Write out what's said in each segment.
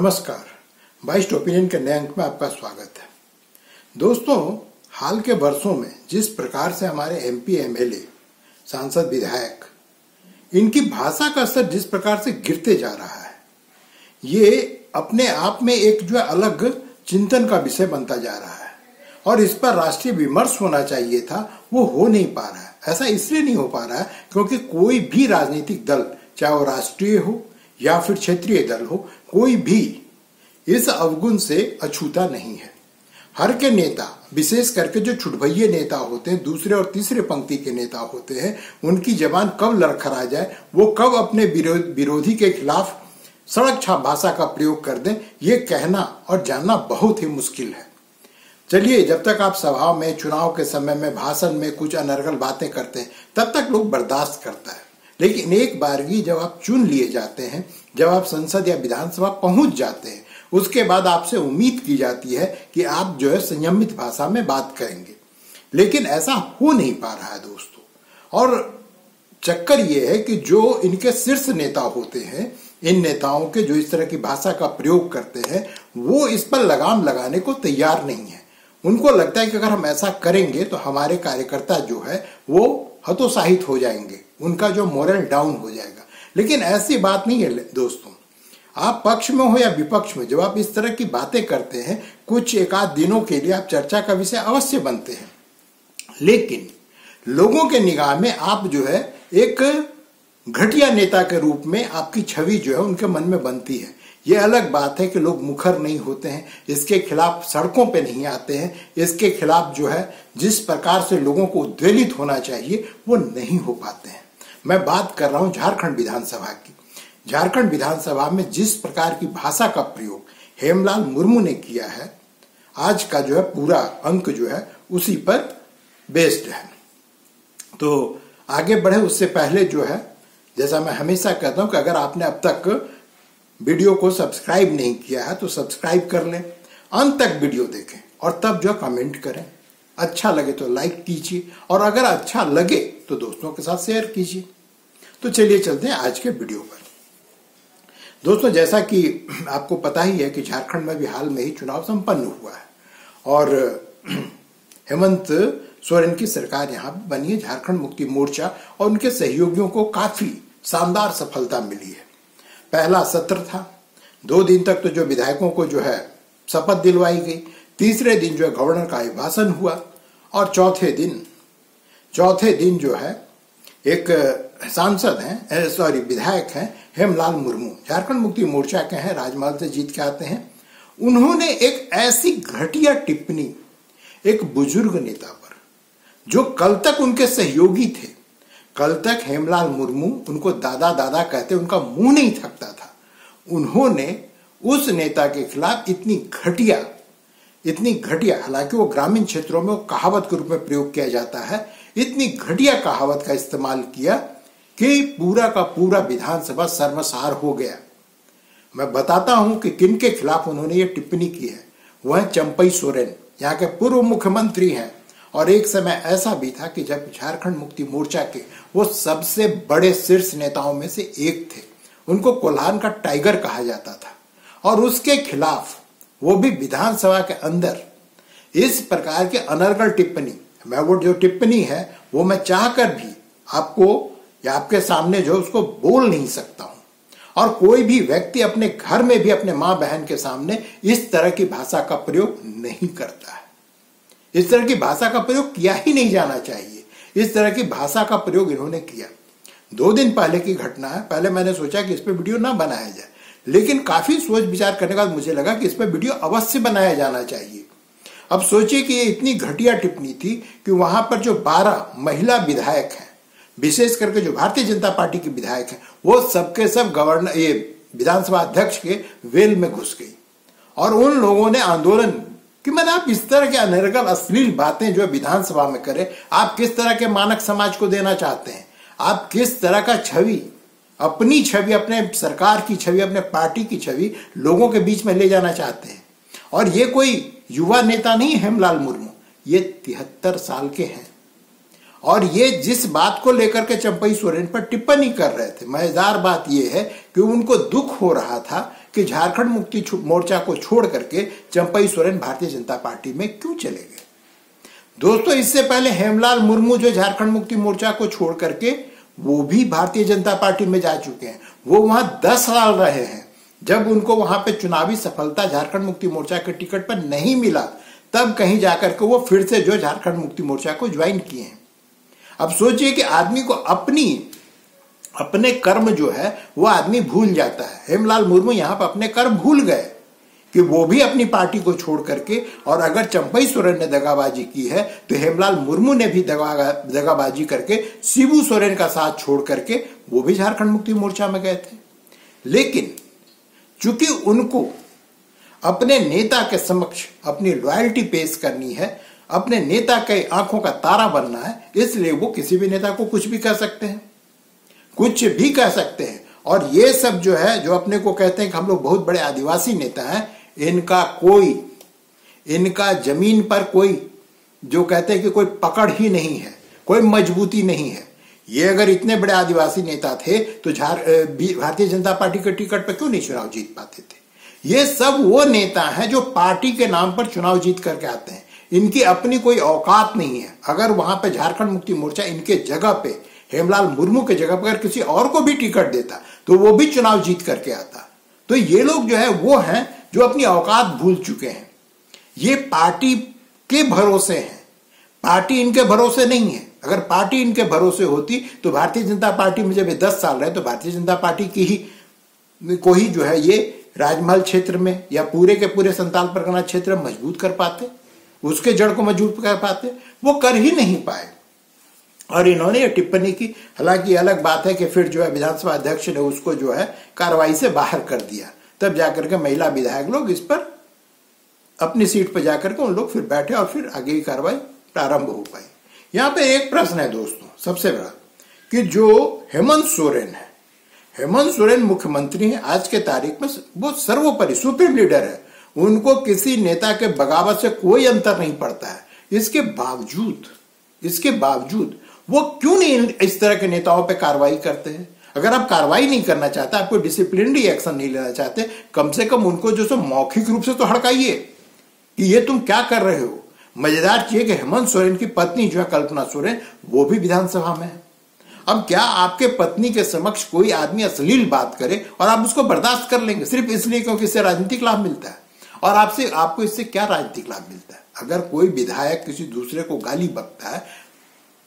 नमस्कार, बाइस्ट ओपिनियन के नए अंक में आपका स्वागत है। दोस्तों, हाल के वर्षों में जिस प्रकार से हमारे एमपी, एमएलए, सांसद, विधायक, इनकी भाषा का स्तर जिस प्रकार से गिरते जा रहा है, ये अपने आप में एक जो अलग चिंतन का विषय बनता जा रहा है और इस पर राष्ट्रीय विमर्श होना चाहिए था, वो हो नहीं पा रहा है। ऐसा इसलिए नहीं हो पा रहा है क्योंकि कोई भी राजनीतिक दल, चाहे वो राष्ट्रीय हो या फिर क्षेत्रीय दल हो, कोई भी इस अवगुण से अछूता नहीं है। हर के नेता, विशेष करके जो छुटभइये नेता होते हैं, दूसरे और तीसरे पंक्ति के नेता होते हैं, उनकी जबान कब लड़खड़ा जाए, वो कब अपने विरोधी के खिलाफ सड़क छाप भाषा का प्रयोग कर दें, ये कहना और जानना बहुत ही मुश्किल है। चलिए, जब तक आप सभा में, चुनाव के समय में, भाषण में कुछ अनर्गल बातें करते हैं, तब तक लोग बर्दाश्त करता है। लेकिन एक बारगी जब आप चुन लिए जाते हैं, जब आप संसद या विधानसभा पहुंच जाते हैं, उसके बाद आपसे उम्मीद की जाती है कि आप जो है संयमित भाषा में बात करेंगे। लेकिन ऐसा हो नहीं पा रहा है दोस्तों। और चक्कर ये है कि जो इनके शीर्ष नेता होते हैं, इन नेताओं के जो इस तरह की भाषा का प्रयोग करते हैं, वो इस पर लगाम लगाने को तैयार नहीं है। उनको लगता है कि अगर हम ऐसा करेंगे तो हमारे कार्यकर्ता जो है वो हतोत्साहित हो जाएंगे, उनका जो मोरल डाउन हो जाएगा। लेकिन ऐसी बात नहीं है दोस्तों। आप पक्ष में हो या विपक्ष में, जब आप इस तरह की बातें करते हैं, कुछ एक आध दिनों के लिए आप चर्चा का विषय अवश्य बनते हैं, लेकिन लोगों के निगाह में आप जो है एक घटिया नेता के रूप में आपकी छवि जो है उनके मन में बनती है। ये अलग बात है कि लोग मुखर नहीं होते हैं, इसके खिलाफ सड़कों पे नहीं आते हैं, इसके खिलाफ जो है जिस प्रकार से लोगों को उद्वेलित होना चाहिए वो नहीं हो पाते हैं। मैं बात कर रहा हूं झारखंड विधानसभा की। झारखंड विधानसभा में जिस प्रकार की भाषा का प्रयोग हेमलाल मुर्मू ने किया है, आज का जो है पूरा अंक जो है उसी पर बेस्ड है। तो आगे बढ़े उससे पहले जो है, जैसा मैं हमेशा कहता हूं कि अगर आपने अब तक वीडियो को सब्सक्राइब नहीं किया है तो सब्सक्राइब कर लें, अंत तक वीडियो देखें और तब जो कमेंट करें। अच्छा लगे तो लाइक कीजिए और अगर अच्छा लगे तो दोस्तों के साथ शेयर कीजिए। तो चलिए चलते हैं आज के वीडियो पर। दोस्तों, जैसा कि आपको पता ही है कि झारखंड में भी हाल में ही चुनाव संपन्न हुआ है और हेमंत सोरेन की सरकार यहां बनी है, झारखंड मुक्ति मोर्चा, और उनके सहयोगियों को काफी शानदार सफलता मिली है। पहला सत्र था, 2 दिन तक तो जो विधायकों को जो है शपथ दिलवाई गई, तीसरे दिन जो है गवर्नर का अभिभाषण हुआ और चौथे दिन जो है एक सांसद हैं, विधायक हैं हेमलाल मुर्मू, झारखंड मुक्ति मोर्चा के हैं, राजमहल से जीत के आते हैं। उन्होंने एक ऐसी घटिया टिप्पणी एक बुजुर्ग नेता पर, जो कल तक उनके सहयोगी थे, कल तक हेमलाल मुर्मू उनको दादा दादा कहते, उनका मुंह नहीं थकता था, उन्होंने उस नेता के खिलाफ इतनी घटिया, हालांकि वो ग्रामीण क्षेत्रों में वो कहावत के रूप में प्रयोग किया जाता है, इतनी घटिया कहावत का इस्तेमाल किया कि पूरा का पूरा विधानसभा शर्मसार हो गया। मैं बताता हूं कि किन के खिलाफ उन्होंने ये टिप्पणी की है। वह चंपई सोरेन, यहाँ के पूर्व मुख्यमंत्री हैं, और एक समय ऐसा भी था कि जब झारखंड मुक्ति मोर्चा के वो सबसे बड़े शीर्ष नेताओं में से एक थे, उनको कोल्हान का टाइगर कहा जाता था, और उसके खिलाफ वो भी विधानसभा के अंदर इस प्रकार के अनर्गल टिप्पणी, मैं वो जो टिप्पणी है वो मैं चाहकर भी आपको या आपके सामने जो उसको बोल नहीं सकता हूं। और कोई भी व्यक्ति अपने घर में भी अपने मां बहन के सामने इस तरह की भाषा का प्रयोग नहीं करता है। इस तरह की भाषा का प्रयोग किया ही नहीं जाना चाहिए। इस तरह की भाषा का प्रयोग इन्होंने किया। 2 दिन पहले की घटना है। पहले मैंने सोचा कि इस पे वीडियो ना बनाया जाए, लेकिन काफी सोच विचार करने के बाद मुझे लगा कि इस पे वीडियो अवश्य बनाया जाना चाहिए। अब सोचिए कि ये इतनी घटिया टिप्पणी थी कि वहां पर जो 12 महिला विधायक हैं, विशेष करके जो भारतीय जनता पार्टी के विधायक हैं, वो सबके सब गवर्नर, ये विधानसभा अध्यक्ष के वेल में घुस गई और उन लोगों ने आंदोलन कि मैंने आप इस तरह के अनर्गल अश्लील बातें जो विधानसभा में करें, आप किस तरह के मानक समाज को देना चाहते हैं? आप किस तरह का छवि, अपनी छवि, अपने सरकार की छवि, अपने पार्टी की छवि लोगों के बीच में ले जाना चाहते हैं? और ये कोई युवा नेता नहीं हेमलाल मुर्मू, ये 73 साल के हैं और ये जिस बात को लेकर के चंपई सोरेन पर टिप्पणी कर रहे थे, मजेदार बात यह है कि उनको दुख हो रहा था कि झारखंड मुक्ति मोर्चा को छोड़ करके चंपई सोरेन भारतीय जनता पार्टी में क्यों चले गए। दोस्तों, इससे पहले हेमलाल मुर्मू जो झारखंड मुक्ति मोर्चा को छोड़ करके वो भी भारतीय जनता पार्टी में जा चुके हैं। वो वहां 10 साल रहे हैं। जब उनको वहां पे चुनावी सफलता झारखंड मुक्ति मोर्चा के टिकट पर नहीं मिला, तब कहीं जाकर के वो फिर से जो झारखंड मुक्ति मोर्चा को ज्वाइन किए हैं। अब सोचिए कि आदमी को अपने कर्म जो है वो आदमी भूल जाता है। हेमलाल मुर्मू यहां पर अपने कर्म भूल गए कि वो भी अपनी पार्टी को छोड़ करके, और अगर चंपई सोरेन ने दगाबाजी की है तो हेमलाल मुर्मू ने भी दगाबाजी करके शिबू सोरेन का साथ छोड़ करके वो भी झारखंड मुक्ति मोर्चा में गए थे। लेकिन चूंकि उनको अपने नेता के समक्ष अपनी लॉयल्टी पेश करनी है, अपने नेता के आंखों का तारा बनना है, इसलिए वो किसी भी नेता को कुछ भी कह सकते हैं, कुछ भी कह सकते हैं। और ये सब जो है, जो अपने को कहते हैं कि हम लोग बहुत बड़े आदिवासी नेता हैं, इनका जमीन पर कोई, जो कहते हैं कि कोई पकड़ ही नहीं है, कोई मजबूती नहीं है। ये अगर इतने बड़े आदिवासी नेता थे तो भारतीय जनता पार्टी के टिकट पर क्यों नहीं चुनाव जीत पाते थे। ये सब वो नेता हैं जो पार्टी के नाम पर चुनाव जीत करके आते हैं। इनकी अपनी कोई औकात नहीं है। अगर वहां पे झारखंड मुक्ति मोर्चा इनके जगह पे, हेमलाल मुर्मू के जगह पर अगर किसी और को भी टिकट देता तो वो भी चुनाव जीत करके आता। तो ये लोग जो है वो हैं जो अपनी औकात भूल चुके हैं। ये पार्टी के भरोसे हैं, पार्टी इनके भरोसे नहीं है। अगर पार्टी इनके भरोसे होती तो भारतीय जनता पार्टी में जब ये 10 साल रहे तो भारतीय जनता पार्टी की ही को ही जो है ये राजमहल क्षेत्र में या पूरे के पूरे संताल परगना क्षेत्र में मजबूत कर पाते, उसके जड़ को मजबूत कर पाते। वो कर ही नहीं पाए और इन्होंने ये टिप्पणी की। हालांकि अलग बात है कि फिर जो है विधानसभा अध्यक्ष ने उसको जो है कार्रवाई से बाहर कर दिया। तब जाकर के महिला विधायक लोग इस पर अपनी सीट पर जाकर के उन लोग फिर बैठे और फिर आगे की कार्रवाई प्रारंभ हो पाई। यहाँ पे एक प्रश्न है दोस्तों सबसे बड़ा, कि जो हेमंत सोरेन है, हेमंत सोरेन मुख्यमंत्री हैं आज के तारीख में, वो सर्वोपरि सुप्रीम लीडर है। उनको किसी नेता के बगावत से कोई अंतर नहीं पड़ता है। इसके बावजूद वो क्यों नहीं इस तरह के नेताओं पे कार्रवाई करते हैं। अगर आप कार्रवाई नहीं करना चाहते, आप कोई डिसिप्लिनरी एक्शन नहीं लेना चाहते, कम से कम उनको जो सो मौखिक रूप से तो हड़काइए कि ये तुम क्या कर रहे हो। मजेदार चीज कि हेमंत सोरेन की पत्नी जो है कल्पना सोरेन, वो भी विधानसभा में है। अब क्या आपके पत्नी के समक्ष कोई आदमी अश्लील बात करे और आप उसको बर्दाश्त कर लेंगे सिर्फ इसलिए क्योंकि इससे राजनीतिक लाभ मिलता है? और आपको इससे क्या राजनीतिक लाभ मिलता है? अगर कोई विधायक किसी दूसरे को गाली बकता है,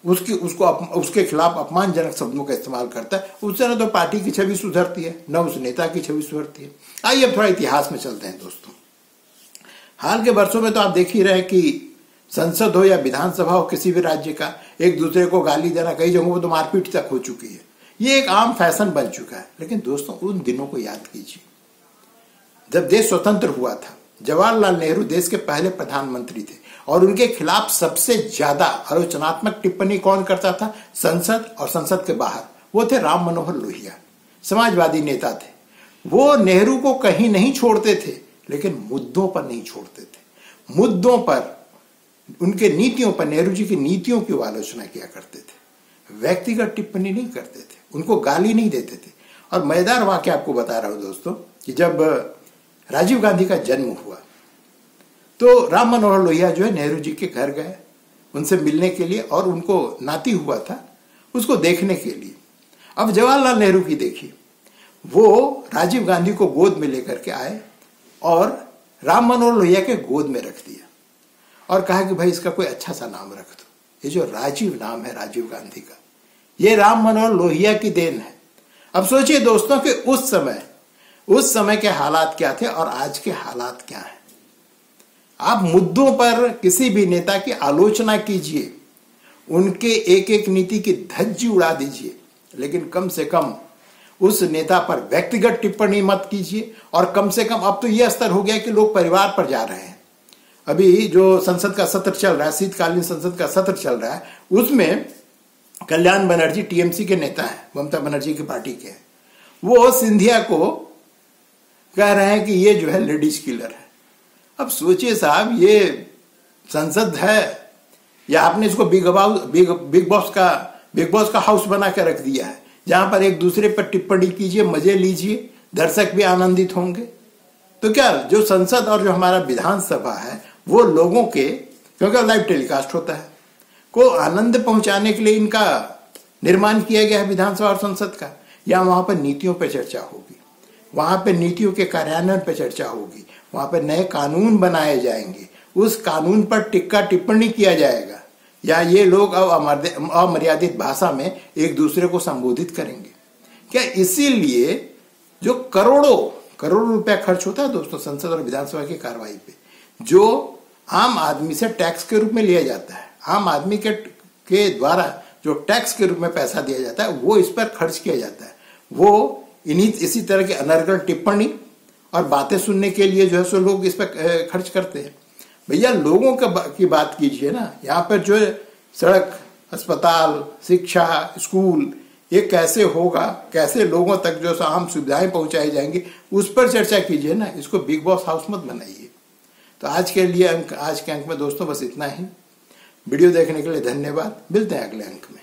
उसके खिलाफ अपमानजनक शब्दों का इस्तेमाल करता है, उससे न तो पार्टी की छवि सुधरती है, न उस नेता की छवि सुधरती है। आइए अब थोड़ा इतिहास में चलते हैं दोस्तों। हाल के वर्षों में तो आप देख ही रहे कि संसद हो या विधानसभा हो किसी भी राज्य का, एक दूसरे को गाली देना, कई जगहों पर तो मारपीट तक हो चुकी है। ये एक आम फैशन बन चुका है। लेकिन दोस्तों उन दिनों को याद कीजिए जब देश स्वतंत्र हुआ था। जवाहरलाल नेहरू देश के पहले प्रधानमंत्री थे और उनके खिलाफ सबसे ज्यादा आलोचनात्मक टिप्पणी कौन करता था? संसद और संसद के बाहर। वो थे राम मनोहर लोहिया, समाजवादी नेता थे। वो नेहरू को कहीं नहीं छोड़ते थे, लेकिन मुद्दों पर नहीं छोड़ते थे। मुद्दों पर, उनके नीतियों पर, नेहरू जी की नीतियों की आलोचना किया करते थे। व्यक्तिगत टिप्पणी नहीं करते थे, उनको गाली नहीं देते थे। और मजेदार वाक्य आपको बता रहा हूं दोस्तों कि जब राजीव गांधी का जन्म हुआ तो राम मनोहर लोहिया जो है नेहरू जी के घर गए उनसे मिलने के लिए, और उनको नाती हुआ था उसको देखने के लिए। अब जवाहरलाल नेहरू की देखिए, वो राजीव गांधी को गोद में लेकर के आए और राम मनोहर लोहिया के गोद में रख दिया और कहा कि भाई इसका कोई अच्छा सा नाम रख दो। ये जो राजीव नाम है राजीव गांधी का, ये राम मनोहर लोहिया की देन है। अब सोचिए दोस्तों कि उस समय के हालात क्या थे और आज के हालात क्या हैं। आप मुद्दों पर किसी भी नेता की आलोचना कीजिए, उनके एक एक नीति की धज्जी उड़ा दीजिए, लेकिन कम से कम उस नेता पर व्यक्तिगत टिप्पणी मत कीजिए। और कम से कम अब तो यह स्तर हो गया कि लोग परिवार पर जा रहे हैं। अभी जो संसद का सत्र चल रहा है, शीतकालीन संसद का सत्र चल रहा है, उसमें कल्याण बनर्जी टीएमसी के नेता हैं, ममता बनर्जी की पार्टी के, वो सिंधिया को कह रहे हैं कि ये जो है लेडीज किलर है। अब सोचिए साहब, ये संसद है, या आपने इसको बिग बॉस का हाउस बना के रख दिया है, जहां पर एक दूसरे पर टिप्पणी कीजिए, मजे लीजिए, दर्शक भी आनंदित होंगे। तो क्या जो संसद और जो हमारा विधानसभा है वो लोगों के, क्योंकि लाइव टेलीकास्ट होता है, को आनंद पहुंचाने के लिए इनका निर्माण किया गया है विधानसभा और संसद का। या वहां पर नीतियों पर चर्चा होगी, वहां पर नीतियों के कार्यान्वयन पर चर्चा होगी, वहां पर नए कानून बनाए जाएंगे, उस कानून पर टिक्का टिप्पणी किया जाएगा, या ये लोग अब अमर्यादित भाषा में एक दूसरे को संबोधित करेंगे। क्या इसीलिए जो करोड़ों रुपया खर्च होता है दोस्तों संसद और विधानसभा की कार्रवाई पे, जो आम आदमी से टैक्स के रूप में लिया जाता है, आम आदमी के द्वारा जो टैक्स के रूप में पैसा दिया जाता है, वो इस पर खर्च किया जाता है। वो इसी तरह की अनर्गल टिप्पणी और बातें सुनने के लिए जो है सो लोग इस पर खर्च करते हैं। भैया लोगों की बात कीजिए ना, यहाँ पर जो सड़क, अस्पताल, शिक्षा, स्कूल, ये कैसे होगा, कैसे लोगों तक जो आम सुविधाएं पहुंचाई जाएंगी, उस पर चर्चा कीजिए ना। इसको बिग बॉस हाउस मत बनाइए। तो आज के अंक में दोस्तों बस इतना ही। वीडियो देखने के लिए धन्यवाद। मिलते हैं अगले अंक में।